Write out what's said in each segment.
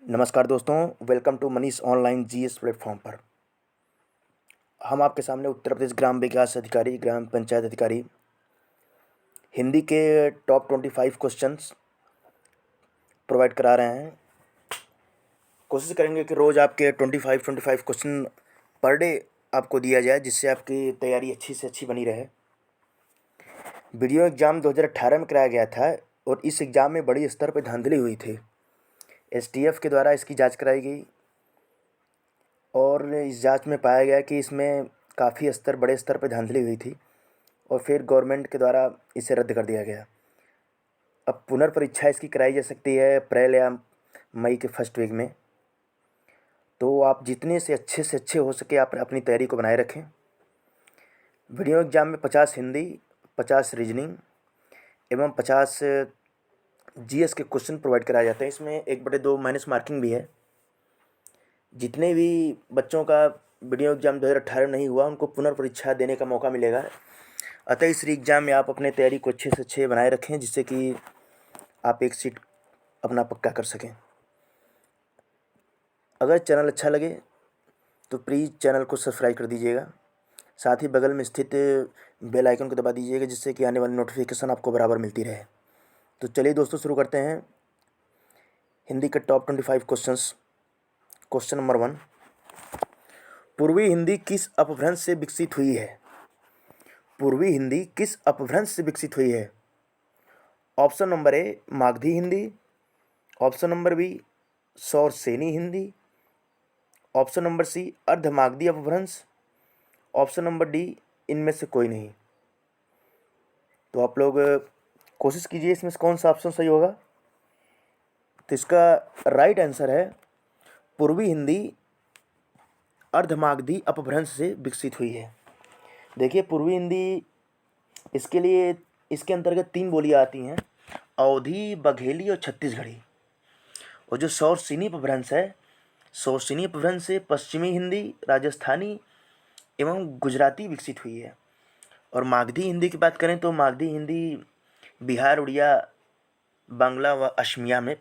नमस्कार दोस्तों, welcome to Manish online GS platform पर। हम आपके सामने उत्तर प्रदेश ग्राम विकास अधिकारी, ग्राम पंचायत अधिकारी हिंदी के टॉप 25 क्वेश्चंस प्रोवाइड करा रहे हैं। कोशिश करेंगे कि रोज़ आपके 25 क्वेश्चन पर डे आपको दिया जाए, जिससे आपकी तैयारी अच्छी से अच्छी बनी रहे। वीडियो एग्ज़ाम 2018 में कराया गया था और इस एग्ज़ाम में बड़ी स्तर पर धांधली हुई थी। एसटीएफ के द्वारा इसकी जाँच कराई गई और इस जांच में पाया गया कि इसमें काफ़ी बड़े स्तर पर धांधली हुई थी और फिर गवर्नमेंट के द्वारा इसे रद्द कर दिया गया। अब पुनर्परीक्षा इसकी कराई जा सकती है अप्रैल या मई के फर्स्ट वीक में। तो आप जितने से अच्छे हो सके आप अपनी तैयारी को बनाए रखें। वीडियो एग्ज़ाम में 50 हिंदी, 50 रीजनिंग एवं 50 जीएस के क्वेश्चन प्रोवाइड कराए जाते हैं। इसमें 1/2 माइनस मार्किंग भी है। जितने भी बच्चों का वीडियो एग्ज़ाम 2018 नहीं हुआ, उनको पुनर्परीक्षा देने का मौका मिलेगा। अतः इस एग्ज़ाम में आप अपने तैयारी को अच्छे से अच्छे बनाए रखें, जिससे कि आप एक सीट अपना पक्का कर सकें। अगर चैनल अच्छा लगे तो प्लीज़ चैनल को सब्सक्राइब कर दीजिएगा। साथ ही बगल में स्थित बेल आइकन को दबा दीजिएगा, जिससे कि आने वाली नोटिफिकेशन आपको बराबर मिलती रहे। तो चलिए दोस्तों, शुरू करते हैं हिंदी के टॉप 25 क्वेश्चंस। क्वेश्चन नंबर 1, पूर्वी हिंदी किस अपभ्रंश से विकसित हुई है? पूर्वी हिंदी किस अपभ्रंश से विकसित हुई है? Option number A Magadhi Hindi, option number B Sauraseni Hindi, option number C Ardhamagadhi Apabhramsha, option number D इनमें से कोई नहीं। तो आप लोग कोशिश कीजिए इसमें से कौन सा ऑप्शन सही होगा। तो इसका राइट आंसर है पूर्वी हिंदी अर्धमागधी अपभ्रंश से विकसित हुई है। देखिए, पूर्वी हिंदी इसके अंतर्गत 3 बोलियाँ आती हैं: अवधी, बघेली और छत्तीसगढ़ी। और जो सौरसेनी अपभ्रंश है, सौरसेनी अपभ्रंश से पश्चिमी हिंदी, राजस्थानी एवं गुजराती विकसित हुई है। और मागधी हिंदी की बात करें तो मागधी हिंदी बिहार, उड़िया, बांग्ला व असमिया में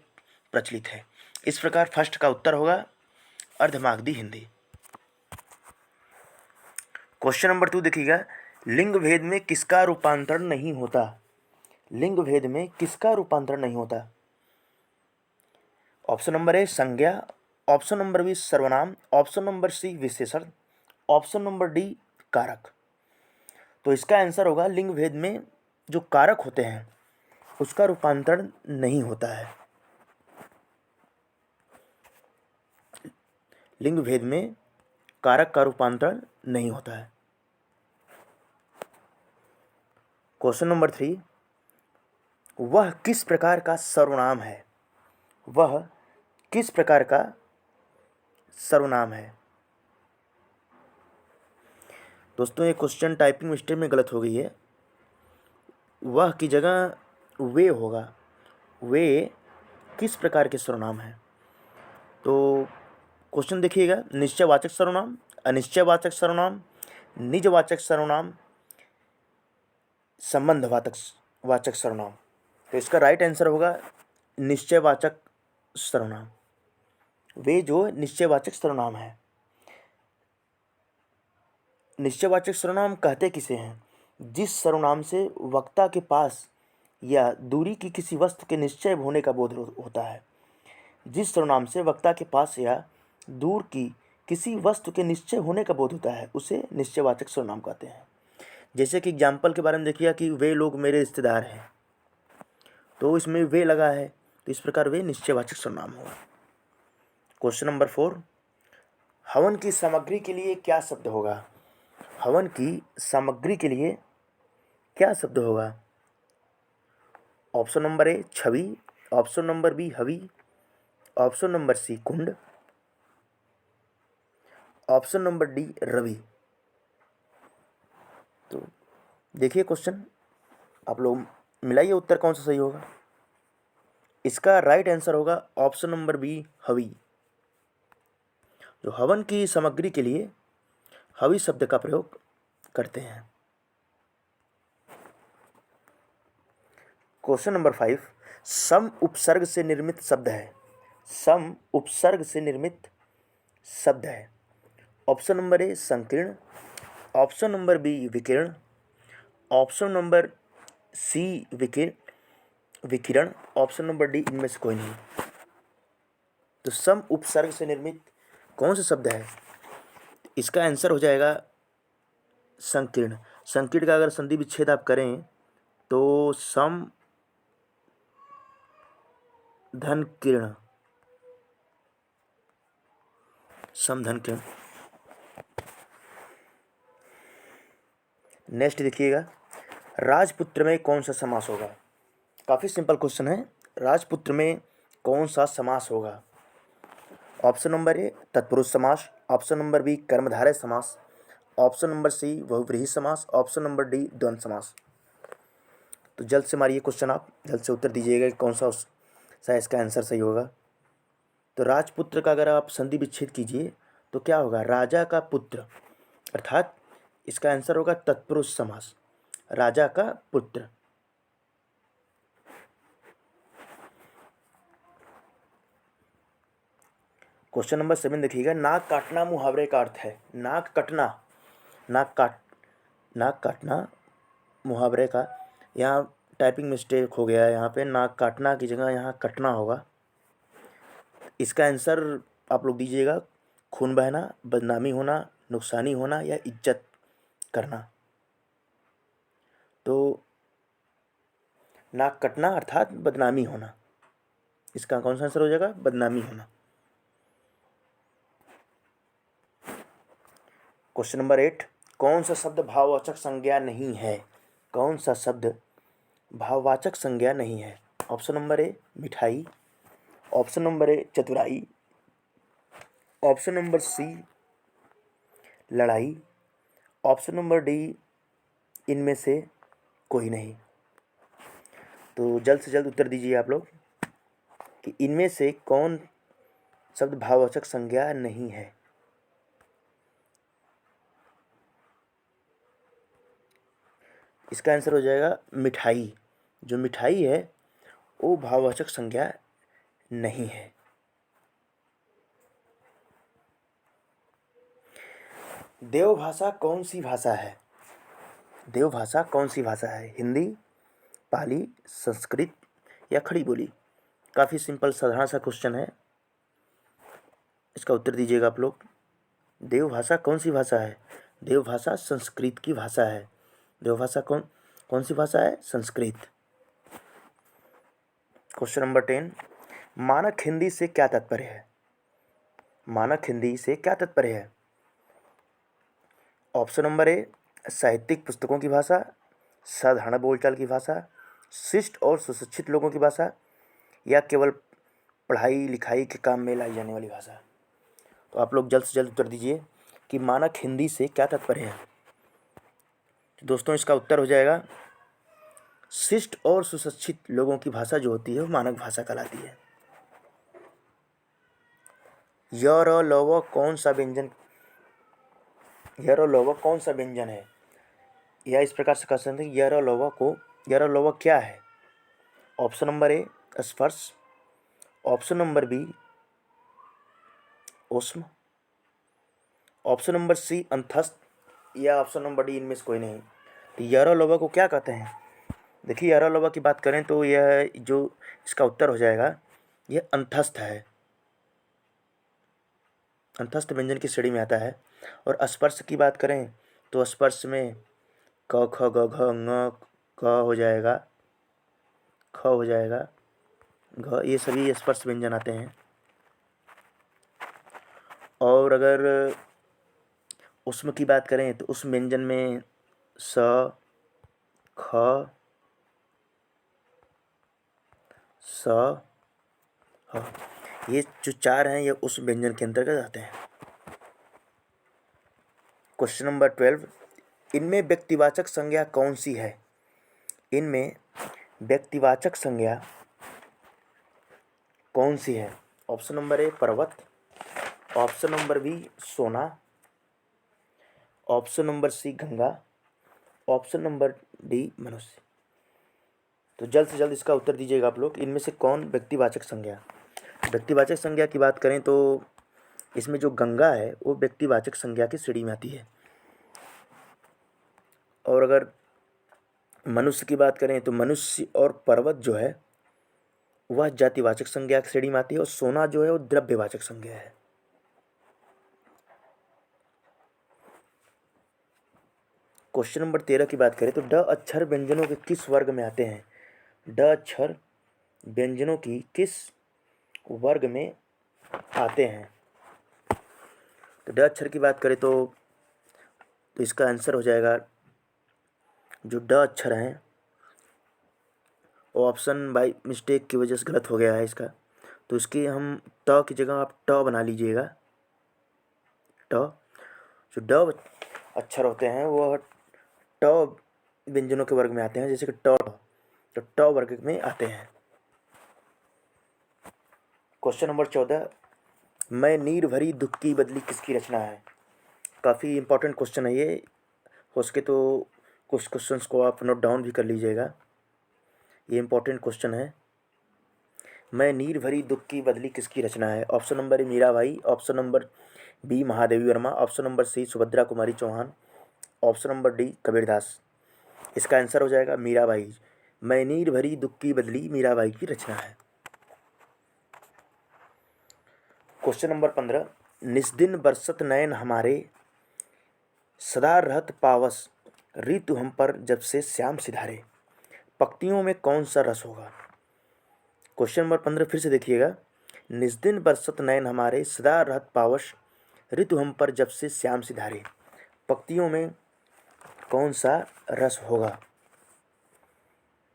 प्रचलित है। इस प्रकार फर्स्ट का उत्तर होगा अर्धमागधी हिंदी। क्वेश्चन नंबर 2 देखिएगा, लिंग भेद में किसका रूपांतरण नहीं होता? लिंग भेद में किसका रूपांतरण नहीं होता? ऑप्शन नंबर ए संज्ञा, ऑप्शन नंबर बी सर्वनाम, ऑप्शन नंबर सी विशेषण, ऑप्शन नंबर डी कारक। तो इसका आंसर होगा लिंग भेद में जो कारक होते हैं उसका रूपांतरण नहीं होता है। लिंग भेद में कारक का रूपांतरण नहीं होता है। क्वेश्चन नंबर 3, वह किस प्रकार का सर्वनाम है? वह किस प्रकार का सर्वनाम है? दोस्तों, ये क्वेश्चन टाइपिंग मिस्टेक में गलत हो गई है। वह की जगह वे होगा। वे किस प्रकार के सर्वनाम है? तो क्वेश्चन देखिएगा, निश्चयवाचक सर्वनाम, अनिश्चयवाचक सर्वनाम, निजवाचक सर्वनाम, संबंधवाचक वाचक सर्वनाम। तो इसका राइट आंसर होगा निश्चयवाचक सर्वनाम। वे जो निश्चयवाचक सर्वनाम है। निश्चयवाचक सर्वनाम कहते किसे हैं? जिस सर्वनाम से वक्ता के पास या दूरी की किसी वस्तु के निश्चय होने का बोध होता है। जिस सर्वनाम से वक्ता के पास या दूर की किसी वस्तु के निश्चय होने का बोध होता है उसे निश्चयवाचक सर्वनाम कहते हैं। जैसे कि एग्जाम्पल के बारे में देखिए कि वे लोग मेरे रिश्तेदार हैं, तो इसमें वे लगा है, तो इस प्रकार वे निश्चयवाचक सर्वनाम होगा। क्वेश्चन नंबर 4, हवन की सामग्री के लिए क्या शब्द होगा? हवन की सामग्री के लिए क्या शब्द होगा? ऑप्शन नंबर ए छवि, ऑप्शन नंबर बी हवि, ऑप्शन नंबर सी कुंड, ऑप्शन नंबर डी रवि। तो देखिए क्वेश्चन, आप लोग मिलाइए उत्तर कौन सा सही होगा। इसका राइट आंसर होगा ऑप्शन नंबर बी हवि। जो हवन की सामग्री के लिए हवि शब्द का प्रयोग करते हैं। क्वेश्चन नंबर 5, सम उपसर्ग से निर्मित शब्द है। सम उपसर्ग से निर्मित शब्द है? ऑप्शन नंबर ए संकीर्ण, ऑप्शन नंबर बी विकीर्ण, ऑप्शन नंबर सी विकिरण, ऑप्शन नंबर डी इनमें से कोई नहीं। तो सम उपसर्ग से निर्मित कौन सा शब्द है? इसका आंसर हो जाएगा संकीर्ण। संकीर्ण का अगर संधि विच्छेद आप करें तो सम धन किरण, समधन किरण। नेक्स्ट देखिएगा, राजपुत्र में कौन सा समास होगा? काफ़ी सिंपल क्वेश्चन है। राजपुत्र में कौन सा समास होगा? ऑप्शन नंबर ए तत्पुरुष समास, ऑप्शन नंबर बी कर्मधारय समास, ऑप्शन नंबर सी बहुव्रीहि समास, ऑप्शन नंबर डी द्वंद्व समास। तो जल्द से मारिए क्वेश्चन, आप जल्द से उत्तर दीजिएगा कि कौन सा इसका आंसर सही होगा। तो राजपुत्र का अगर आप संधि विच्छेद कीजिए तो क्या होगा? राजा का पुत्र, अर्थात इसका आंसर होगा तत्पुरुष समास, राजा का पुत्र। क्वेश्चन नंबर 7 देखिएगा, नाक काटना मुहावरे का अर्थ है। नाक कटना, नाक काटना मुहावरे का, यहाँ टाइपिंग मिस्टेक हो गया है। यहाँ पे नाक काटना की जगह यहाँ कटना होगा। इसका आंसर आप लोग दीजिएगा, खून बहना, बदनामी होना, नुकसानी होना या इज्जत करना। तो नाक कटना अर्थात बदनामी होना, इसका कौन सा आंसर हो जाएगा? बदनामी होना। क्वेश्चन नंबर 8, कौन सा शब्द भाववाचक संज्ञा नहीं है? कौन सा शब्द भाववाचक संज्ञा नहीं है? ऑप्शन नंबर ए मिठाई, ऑप्शन नंबर ए चतुराई, ऑप्शन नंबर सी लड़ाई, ऑप्शन नंबर डी इनमें से कोई नहीं। तो जल्द से जल्द उत्तर दीजिए आप लोग कि इनमें से कौन शब्द भाववाचक संज्ञा नहीं है। इसका आंसर हो जाएगा मिठाई। जो मिठाई है वो भाववाचक संज्ञा नहीं है। देवभाषा कौन सी भाषा है? देवभाषा कौन सी भाषा है? हिंदी, पाली, संस्कृत या खड़ी बोली? काफ़ी सिंपल साधारण सा क्वेश्चन है, इसका उत्तर दीजिएगा आप लोग। देवभाषा कौन सी भाषा है? देवभाषा संस्कृत की भाषा है। देवभाषा कौन सी भाषा है? संस्कृत। क्वेश्चन नंबर 10, मानक हिंदी से क्या तात्पर्य है? मानक हिंदी से क्या तात्पर्य है? ऑप्शन नंबर ए साहित्यिक पुस्तकों की भाषा, साधारण बोलचाल की भाषा, शिष्ट और सुशिक्षित लोगों की भाषा या केवल पढ़ाई लिखाई के काम में लाई जाने वाली भाषा। तो आप लोग जल्द से जल्द उत्तर दीजिए कि मानक हिंदी से क्या तात्पर्य है। तो दोस्तों इसका उत्तर हो जाएगा शिष्ट और सुशिक्षित लोगों की भाषा जो होती है वो मानक भाषा कहलाती है। य र ल व कौन सा व्यंजन, य र ल व कौन सा व्यंजन है? या इस प्रकार से कह सकते हैं य र ल व क्या है? ऑप्शन नंबर ए स्पर्श, ऑप्शन नंबर बी ऊष्म, ऑप्शन नंबर सी अंतस्थ या ऑप्शन नंबर डी इनमें से कोई नहीं। तो य र ल व को क्या कहते हैं? देखिए य र ल व की बात करें तो यह जो इसका उत्तर हो जाएगा यह अंतस्थ है, अंतस्थ व्यंजन की श्रेणी में आता है। और स्पर्श की बात करें तो स्पर्श में क ख ग घ ङ क हो जाएगा, ख हो जाएगा, घ, ये सभी स्पर्श व्यंजन आते हैं। और अगर ऊष्म की बात करें तो उस व्यंजन में स, ख, स, ह, ये जो चार हैं ये उस व्यंजन के अंतर्गत आते हैं। क्वेश्चन नंबर 12, इनमें व्यक्तिवाचक संज्ञा कौन सी है? इनमें व्यक्तिवाचक संज्ञा कौन सी है? ऑप्शन नंबर ए पर्वत, ऑप्शन नंबर बी सोना, option number C Ganga, option number D मनुष्य। तो जल्द से जल्द इसका उत्तर दीजिएगा आप लोग, इनमें से कौन व्यक्तिवाचक संज्ञा? व्यक्तिवाचक संज्ञा की बात करें तो इसमें जो गंगा है वो व्यक्तिवाचक संज्ञा की श्रेणी में आती है। और अगर मनुष्य की बात करें तो मनुष्य और पर्वत जो है वह जातिवाचक संज्ञा की श्रेणी में आती है, और सोना जो है वो द्रव्यवाचक संज्ञा है। क्वेश्चन नंबर 13 की बात करें तो ड अक्षर व्यंजनों के किस वर्ग में आते हैं? ड अक्षर व्यंजनों की किस वर्ग में आते हैं? तो ड अक्षर की बात करें तो इसका आंसर हो जाएगा, जो ड अक्षर हैं वो ऑप्शन बाई मिस्टेक की वजह से गलत हो गया है इसका, तो इसकी हम ट की जगह आप ट बना लीजिएगा। ट जो ड अक्षर होते हैं वह ट व्यंजनों के वर्ग में आते हैं, जैसे कि ट, तो ट वर्ग में आते हैं। क्वेश्चन नंबर 14, मैं नीर भरी दुख की बदली किसकी रचना है? काफ़ी इंपॉर्टेंट क्वेश्चन है ये, हो सके तो कुछ क्वेश्चंस को आप नोट डाउन भी कर लीजिएगा, ये इंपॉर्टेंट क्वेश्चन है। मैं नीर भरी दुख की बदली किसकी रचना है? Option number A Mirabai, option number B Mahadevi Varma, option number C Subhadra Kumari Chauhan, option number D Kabirdas. इसका आंसर हो जाएगा मीराबाई। मैं नीर भरी दुख की बदली मीराबाई की रचना है। क्वेश्चन नंबर 15, निस्दिन बरसत नयन हमारे, सदा रहत पावस ऋतु हम पर जब से श्याम सिधारे, पंक्तियों में कौन सा रस होगा? क्वेश्चन नंबर 15 फिर से देखिएगा। निस्दिन बरसत नयन हमारे, सदा रहत पावस ऋतु हम पर जब से श्याम सिधारे, पंक्तियों में कौन सा रस होगा?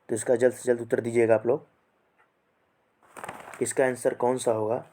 तो इसका जल्द से जल्द उत्तर दीजिएगा आप लोग, इसका आंसर कौन सा होगा?